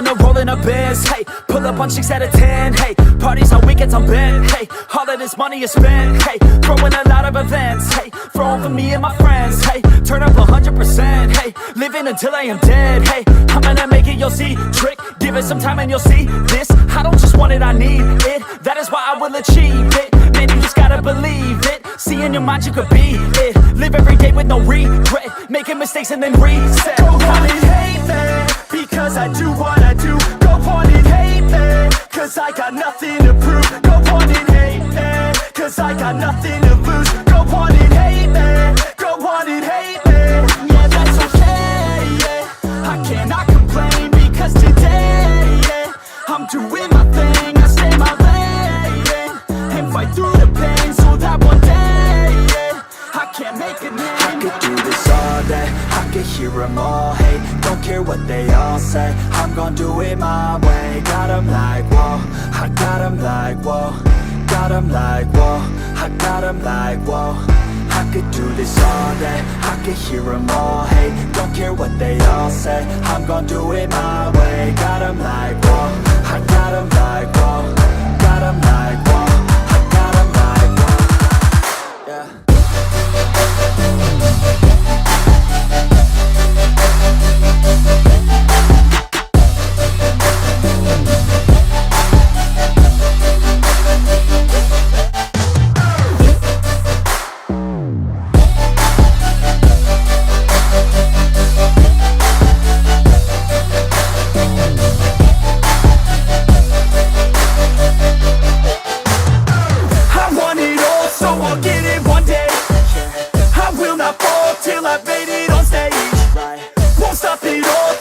on a roll in a biz, hey. Pull up on 6 out of 10, hey. Parties on weekends I'm bent, hey. All of this money is spent, hey. Throwing a lot of events, hey. Throwing for me and my friends, hey. Turn up 100%, hey. Living until I am dead, hey. I'm gonna make it, you'll see. Trick, give it some time and you'll see. This, I don't just want it, I need it. That is why I will achieve it. Man, you just gotta believe it. See in your mind you could be it. Live every day with no regret. Making mistakes and then reset. Go on and hate me, because I do what I do. Go on and hate me, cause I got nothing to prove. Go on and hate me, cause I got nothing to lose. Go on and hate me, go on and hate me. Yeah, that's okay, yeah. I cannot complain, because today, yeah, I'm doing my thing, I stay my lane, yeah, and fight through the pain, so that one day, yeah, I can make a name. I could do this all day, I could hear them all hate. Don't care what they all say, I'm gon' do it my way. Got 'em like, whoa, I got 'em like, whoa. Got 'em like, whoa, I got 'em like, whoa. I could do this all day, I could hear them all hate. Don't care what they all say, I'm gon' do it my way. Got 'em like, whoa, I got 'em like, whoa. Got 'em like, whoa, I got 'em like, whoa. Yeah.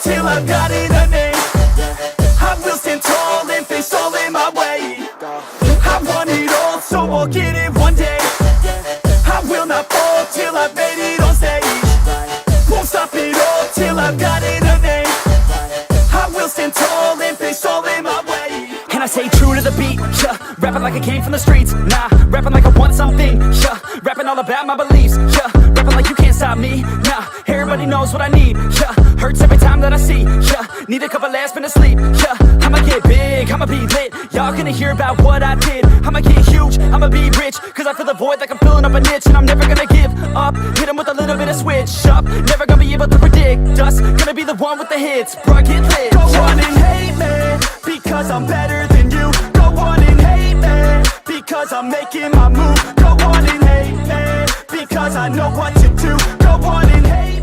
Till I've got it a name, I will stand tall and face all in my way. I want it all, so I'll get it one day. I will not fall till I've made it on stage. Won't stop it all till I've got it a name. I will stand tall and face all in my way. And I stay true to the beat, yeah. Rapping like I came from the streets, nah. Rapping like I want something, yeah. Rapping all about my beliefs, yeah. Rapping like you can't stop me, nah. Everybody knows what I need, yeah. Hurts every time that I see, yeah. Need a couple last minutes sleep, yeah. I'ma get big, I'ma be lit. Y'all gonna hear about what I did. I'ma get huge, I'ma be rich. Cause I feel the void like I'm filling up a niche. And I'm never gonna give up, hit 'em with a little bit of switch up. Never gonna be able to predict us. Gonna be the one with the hits, bro, get lit. Go on and hate me, because I'm better than you. Go on and hate me, because I'm making my move. Go on and hate me, because I know what to do. Go on and hate me.